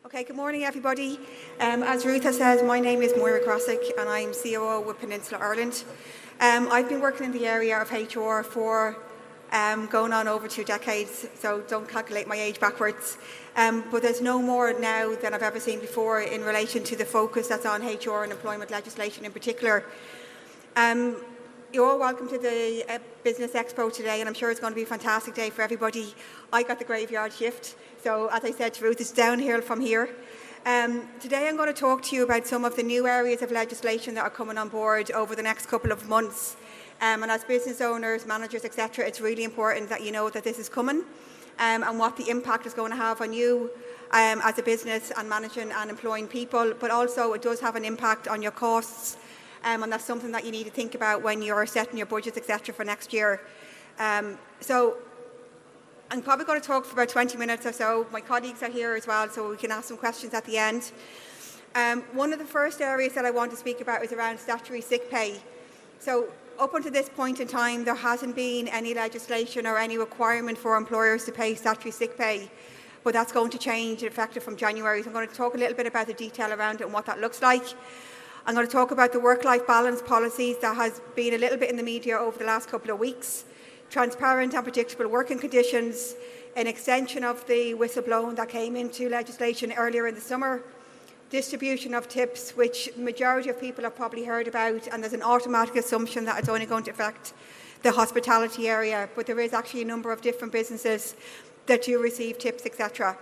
Okay, good morning everybody. As Ruth has said, my name is Moira Grassick and I'm COO with Peninsula Ireland. I've been working in the area of HR for going on over 2 decades, so don't calculate my age backwards. But there's no more now than I've ever seen before in relation to the focus that's on HR and employment legislation in particular. You're all welcome to the Business Expo today, and I'm sure it's going to be a fantastic day for everybody. I got the graveyard shift, so as I said to Ruth, it's downhill from here. Today I'm going to talk to you about some of the new areas of legislation that are coming on board over the next couple of months. And as business owners, managers, etc., it's really important that you know that this is coming and what the impact is going to have on you as a business and managing and employing people, but also it does have an impact on your costs. And that's something that you need to think about when you're setting your budgets, etc., for next year. So I'm probably going to talk for about 20 minutes or so. My colleagues are here as well, so we can ask some questions at the end. One of the first areas that I want to speak about is around statutory sick pay. So up until this point in time, there hasn't been any legislation or any requirement for employers to pay statutory sick pay, but that's going to change effective from January. So I'm going to talk a little bit about the detail around it and what that looks like. I'm going to talk about the work-life balance policies that has been a little bit in the media over the last couple of weeks, transparent and predictable working conditions, an extension of the whistleblowing that came into legislation earlier in the summer, distribution of tips, which the majority of people have probably heard about, and there's an automatic assumption that it's only going to affect the hospitality area, but there is actually a number of different businesses that do receive tips, etc.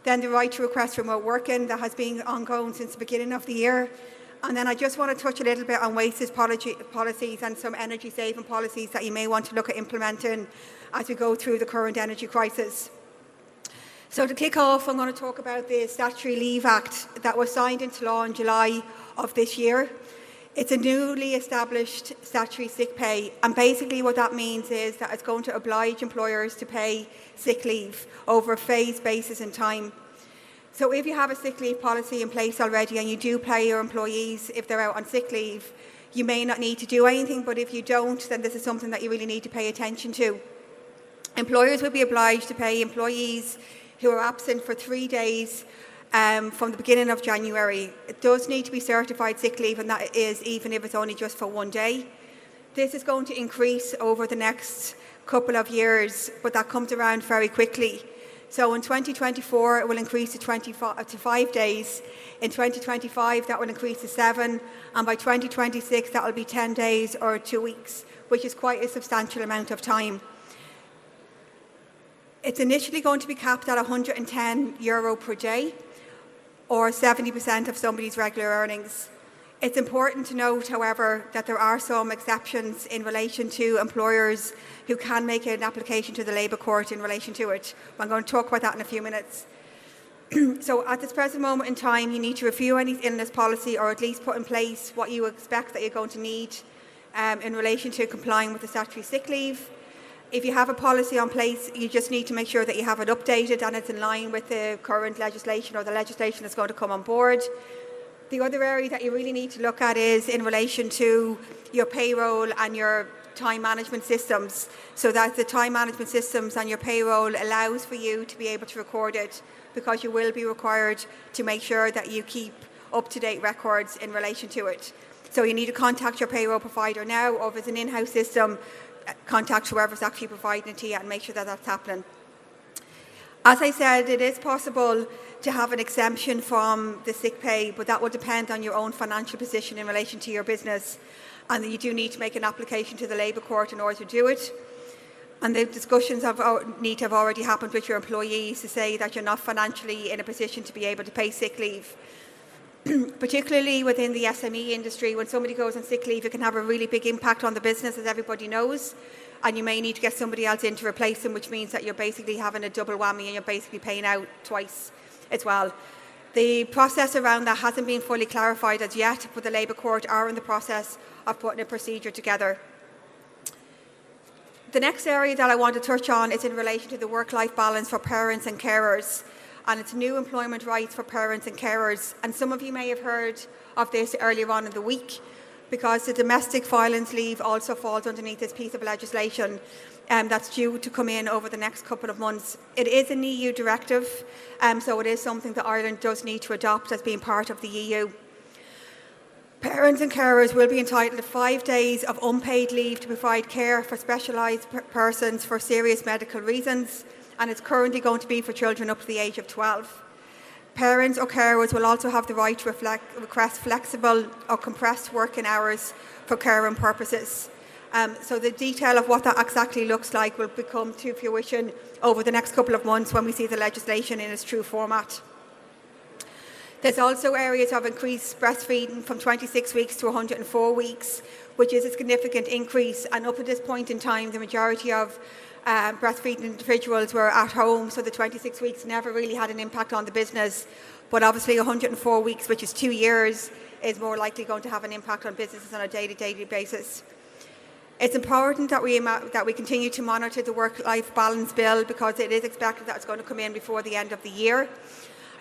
Then the right to request remote working that has been ongoing since the beginning of the year. And then I just want to touch a little bit on wastage policies and some energy saving policies that you may want to look at implementing as we go through the current energy crisis. So to kick off, I'm going to talk about the Statutory Leave Act that was signed into law in July of this year. It's a newly established statutory sick pay, and basically what that means is that it's going to oblige employers to pay sick leave over a phased basis in time. So if you have a sick leave policy in place already and you do pay your employees if they're out on sick leave, you may not need to do anything, but if you don't, then this is something that you really need to pay attention to. Employers will be obliged to pay employees who are absent for 3 days from the beginning of January. It does need to be certified sick leave, and that is even if it's only just for 1 day. This is going to increase over the next couple of years, but that comes around very quickly. So in 2024, it will increase to 5 days. In 2025, that will increase to 7. And by 2026, that will be 10 days or 2 weeks, which is quite a substantial amount of time. It's initially going to be capped at €110 per day, or 70% of somebody's regular earnings. It's important to note, however, that there are some exceptions in relation to employers who can make an application to the Labour Court in relation to it. I'm going to talk about that in a few minutes. So at this present moment in time, you need to review any illness policy, or at least put in place what you expect that you're going to need in relation to complying with the statutory sick leave. If you have a policy on place, you just need to make sure that you have it updated and it's in line with the current legislation or the legislation that's going to come on board. The other area that you really need to look at is in relation to your payroll and your time management systems, so that the time management systems and your payroll allows for you to be able to record it, because you will be required to make sure that you keep up-to-date records in relation to it. So you need to contact your payroll provider now, or if it's an in-house system, contact whoever's actually providing it to you and make sure that that's happening. As I said, it is possible to have an exemption from the sick pay, but that will depend on your own financial position in relation to your business, and you do need to make an application to the Labour Court in order to do it. And the discussions need to have already happened with your employees to say that you're not financially in a position to be able to pay sick leave. Particularly within the SME industry, when somebody goes on sick leave, it can have a really big impact on the business, as everybody knows, and you may need to get somebody else in to replace them, which means that you're basically having a double whammy and you're basically paying out twice as well. The process around that hasn't been fully clarified as yet, but the Labour Court are in the process of putting a procedure together. The next area that I want to touch on is in relation to the work-life balance for parents and carers, and it's new employment rights for parents and carers. And some of you may have heard of this earlier on in the week, because the domestic violence leave also falls underneath this piece of legislation. that's due to come in over the next couple of months. It is an EU directive, so it is something that Ireland does need to adopt as being part of the EU. Parents and carers will be entitled to 5 days of unpaid leave to provide care for specialised persons for serious medical reasons, and it's currently going to be for children up to the age of 12. Parents or carers will also have the right to request flexible or compressed working hours for caring purposes. So the detail of what that exactly looks like will become to fruition over the next couple of months when we see the legislation in its true format. There's also areas of increased breastfeeding from 26 weeks to 104 weeks, which is a significant increase. And up at this point in time, the majority of breastfeeding individuals were at home, so the 26 weeks never really had an impact on the business. But obviously 104 weeks, which is 2 years, is more likely going to have an impact on businesses on a day-to-day basis. It's important that we continue to monitor the work-life balance bill, because it is expected that it's going to come in before the end of the year.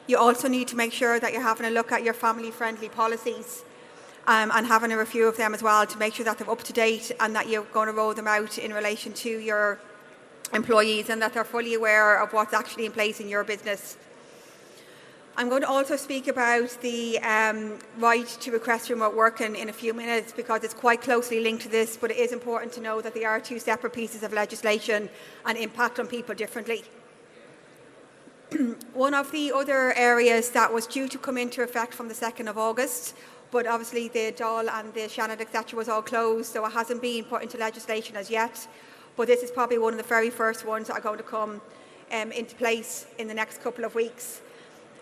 You also need to make sure that you're having a look at your family-friendly policies and having a review of them as well to make sure that they're up to date and that you're going to roll them out in relation to your employees and that they're fully aware of what's actually in place in your business. I'm going to also speak about the right to request remote working in a few minutes, because it's quite closely linked to this, but it is important to know that they are two separate pieces of legislation and impact on people differently. One of the other areas that was due to come into effect from the 2nd of August, but obviously the Dáil and the Shannon, etc. was all closed, so it hasn't been put into legislation as yet. But this is probably one of the very first ones that are going to come into place in the next couple of weeks.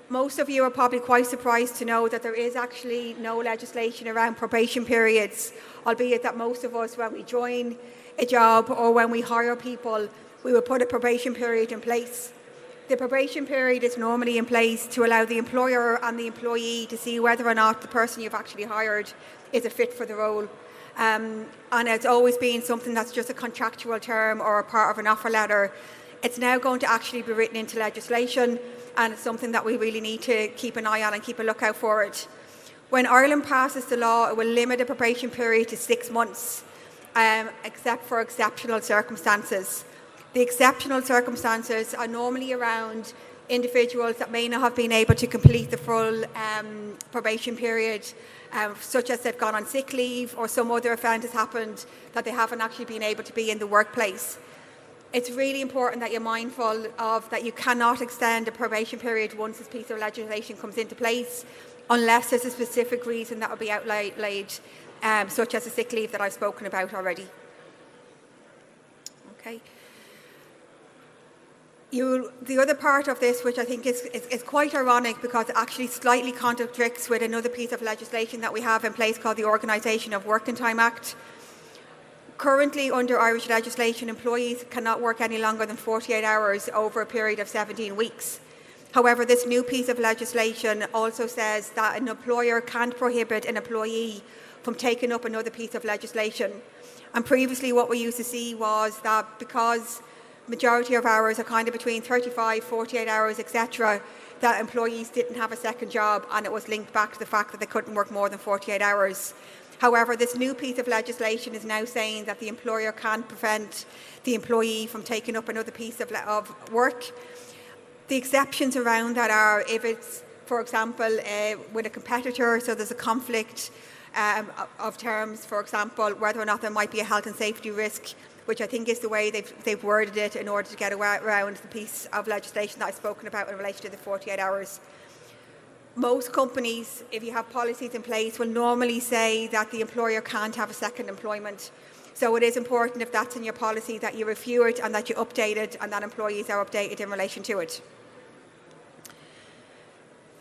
Most of you are probably quite surprised to know that there is actually no legislation around probation periods, albeit that most of us, when we join a job or when we hire people, we will put a probation period in place. The probation period is normally in place to allow the employer and the employee to see whether or not the person you've actually hired is a fit for the role. And it's always been something that's just a contractual term or a part of an offer letter. It's now going to actually be written into legislation, and it's something that we really need to keep an eye on and keep a lookout for it. When Ireland passes the law, it will limit the probation period to 6 months, except for exceptional circumstances. The exceptional circumstances are normally around individuals that may not have been able to complete the full probation period, such as they've gone on sick leave or some other event has happened that they haven't actually been able to be in the workplace. It's really important that you're mindful of that you cannot extend the probation period once this piece of legislation comes into place, unless there's a specific reason that will be outlaid, such as a sick leave that I've spoken about already. Okay. The other part of this, which I think is quite ironic because it actually slightly contradicts with another piece of legislation that we have in place called the Organisation of Working Time Act. Currently, under Irish legislation, employees cannot work any longer than 48 hours over a period of 17 weeks. However, this new piece of legislation also says that an employer can't prohibit an employee from taking up another piece of legislation. And previously what we used to see was that because majority of hours are kind of between 35, 48 hours, etc., that employees didn't have a second job, and it was linked back to the fact that they couldn't work more than 48 hours. However, this new piece of legislation is now saying that the employer can't prevent the employee from taking up another piece of work. The exceptions around that are if it's, for example, with a competitor, so there's a conflict of terms, for example, whether or not there might be a health and safety risk, which I think is the way they've worded it in order to get around the piece of legislation that I've spoken about in relation to the 48 hours. Most companies, if you have policies in place, will normally say that the employer can't have a second employment. So it is important, if that's in your policy, that you review it and that you update it and that employees are updated in relation to it.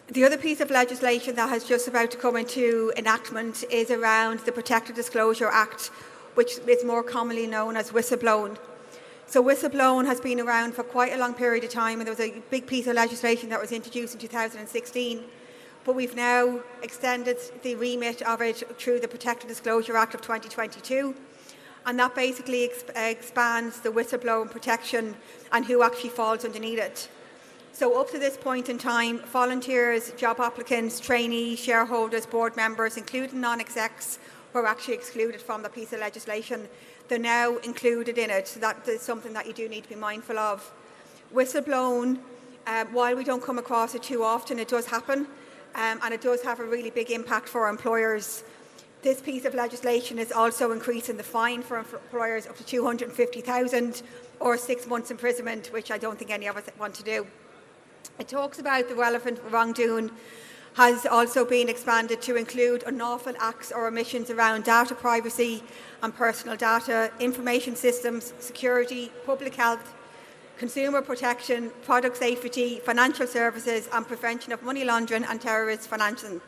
The other piece of legislation that has just about to come into enactment is around the Protected Disclosure Act, which is more commonly known as whistleblowing. So whistleblowing has been around for quite a long period of time, and there was a big piece of legislation that was introduced in 2016. But we've now extended the remit of it through the Protected Disclosure Act of 2022, and that basically expands the whistleblowing protection and who actually falls underneath it. So up to this point in time, volunteers, job applicants, trainees, shareholders, board members, including non-execs, were actually excluded from the piece of legislation they're now included in it. So that is something that you do need to be mindful of. Whistleblowing, while we don't come across it too often, it does happen, and it does have a really big impact for employers. This piece of legislation is also increasing the fine for employers up to $250,000 or 6 months imprisonment, which I don't think any of us want to do. It talks about the relevant wrongdoing has also been expanded to include unlawful acts or omissions around data privacy and personal data, information systems, security, public health, consumer protection, product safety, financial services, and prevention of money laundering and terrorist financing.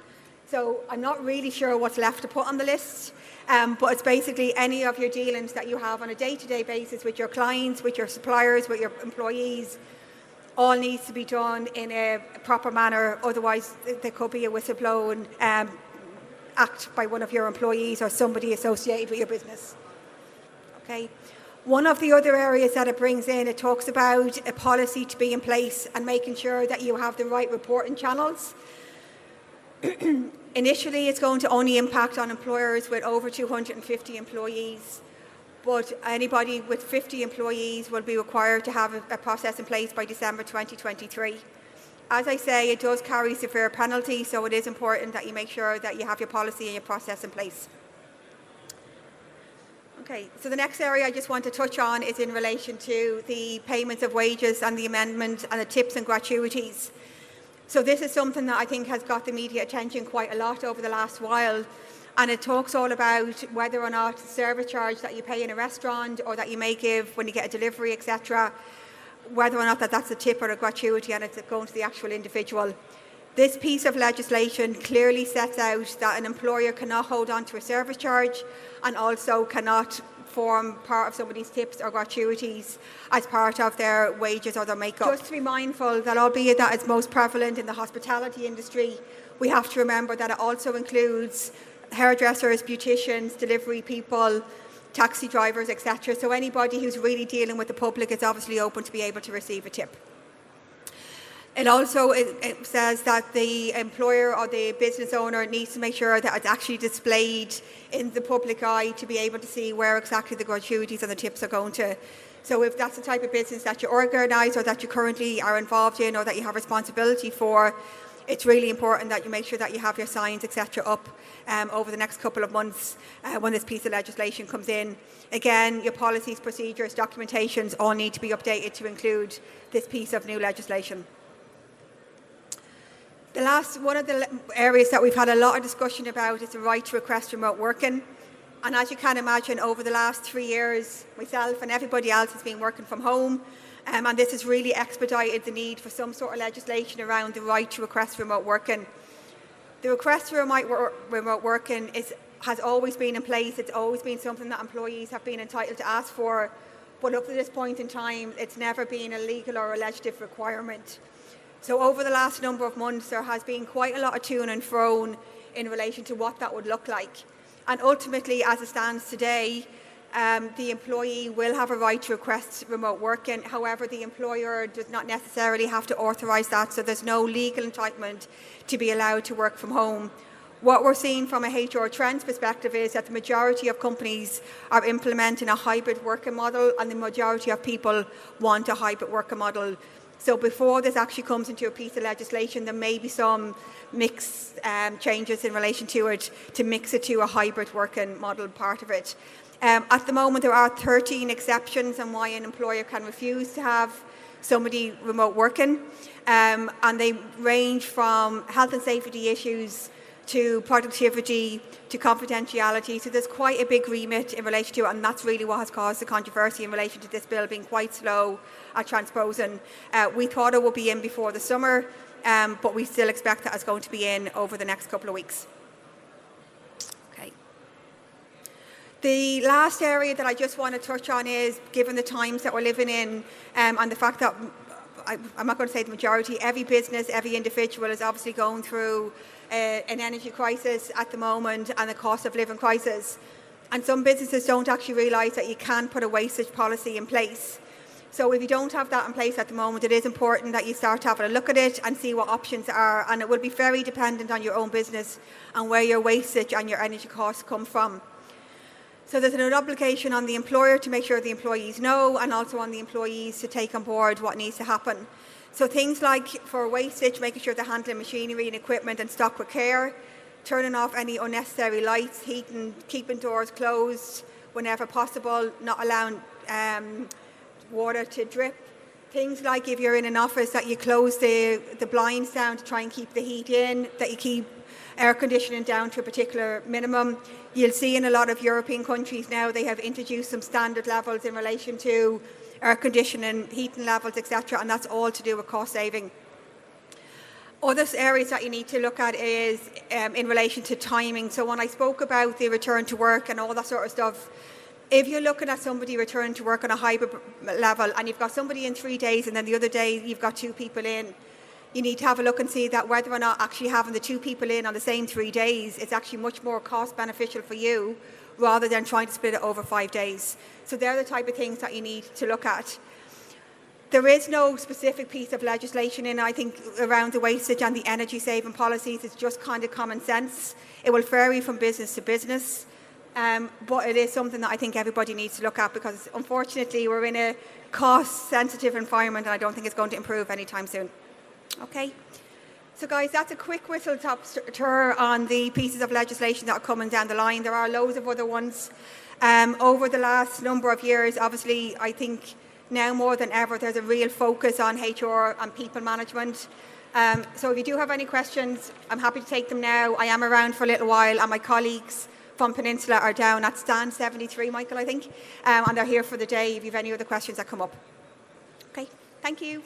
So I'm not really sure what's left to put on the list, but it's basically any of your dealings that you have on a day-to-day basis with your clients, with your suppliers, with your employees, all needs to be done in a proper manner. Otherwise, there could be a whistleblowing act by one of your employees or somebody associated with your business. Okay. One of the other areas that it brings in, it talks about a policy to be in place and making sure that you have the right reporting channels. Initially, it's going to only impact on employers with over 250 employees, but anybody with 50 employees will be required to have a process in place by December 2023. As I say, it does carry severe penalties, so it is important that you make sure that you have your policy and your process in place. Okay, so the next area I just want to touch on is in relation to the payments of wages and the amendment and the tips and gratuities. So this is something that I think has got the media attention quite a lot over the last while, and it talks all about whether or not service charge that you pay in a restaurant or that you may give when you get a delivery, etc., whether or not that's a tip or a gratuity, and it's going to the actual individual. This piece of legislation clearly sets out that an employer cannot hold on to a service charge and also cannot form part of somebody's tips or gratuities as part of their wages or their make-up. Just to be mindful that albeit that it's most prevalent in the hospitality industry, we have to remember that it also includes hairdressers, beauticians, delivery people, taxi drivers, etc. So anybody who's really dealing with the public is obviously open to be able to receive a tip. It also it says that the employer or the business owner needs to make sure that it's actually displayed in the public eye to be able to see where exactly the gratuities and the tips are going to. So if that's the type of business that you organise or that you currently are involved in or that you have responsibility for, it's really important that you make sure that you have your signs, etc., up over the next couple of months when this piece of legislation comes in. Again, your policies, procedures, documentations all need to be updated to include this piece of new legislation. One of the areas that we've had a lot of discussion about is the right to request remote working. And as you can imagine, over the last 3 years, myself and everybody else has been working from home. And this has really expedited the need for some sort of legislation around the right to request remote working. The request for remote working has always been in place. It's always been something that employees have been entitled to ask for. But up to this point in time, it's never been a legal or a legislative requirement. So over the last number of months, there has been quite a lot of to and fro in relation to what that would look like. And ultimately, as it stands today, the employee will have a right to request remote working. However, the employer does not necessarily have to authorise that, so there's no legal entitlement to be allowed to work from home. What we're seeing from a HR trends perspective is that the majority of companies are implementing a hybrid working model, and the majority of people want a hybrid working model. So before this actually comes into a piece of legislation, there may be some mix changes in relation to it to mix it to a hybrid working model part of it. At the moment, there are 13 exceptions on why an employer can refuse to have somebody remote working, and they range from health and safety issues to productivity to confidentiality. So there's quite a big remit in relation to it, and that's really what has caused the controversy in relation to this bill being quite slow at transposing. We thought it would be in before the summer, but we still expect that it's going to be in over the next couple of weeks. Okay. The last area that I just want to touch on is, given the times that we're living in, and the fact that, I'm not going to say the majority, every business, every individual is obviously going through an energy crisis at the moment and a cost of living crisis. And some businesses don't actually realise that you can put a wastage policy in place. So if you don't have that in place at the moment, it is important that you start having a look at it and see what options are. And it will be very dependent on your own business and where your wastage and your energy costs come from. So there's an obligation on the employer to make sure the employees know, and also on the employees to take on board what needs to happen. So things like for wastage, making sure they're handling machinery and equipment and stock with care, turning off any unnecessary lights, heating, keeping doors closed whenever possible, not allowing water to drip. Things like if you're in an office that you close the blinds down to try and keep the heat in, that you keep air conditioning down to a particular minimum. You'll see in a lot of European countries now they have introduced some standard levels in relation to air conditioning, heating levels, etc., and that's all to do with cost saving. Other areas that you need to look at is in relation to timing. So when I spoke about the return to work and all that sort of stuff, if you're looking at somebody returning to work on a hybrid level and you've got somebody in 3 days and then the other day you've got 2 people in, you need to have a look and see that whether or not actually having the 2 people in on the same 3 days is actually much more cost beneficial for you rather than trying to split it over 5 days. So they're the type of things that you need to look at. There is no specific piece of legislation in, I think, around the wastage and the energy saving policies. It's just kind of common sense. It will vary from business to business. But it is something that I think everybody needs to look at because unfortunately we're in a cost-sensitive environment and I don't think it's going to improve anytime soon. Okay, so guys, that's a quick whistle-top tour on the pieces of legislation that are coming down the line. There are loads of other ones. Over the last number of years, obviously, I think now more than ever there's a real focus on HR and people management. So if you do have any questions, I'm happy to take them now. I am around for a little while and my colleagues from Peninsula are down at stand 73, Michael, I think, and they're here for the day if you have any other questions that come up. Okay, thank you.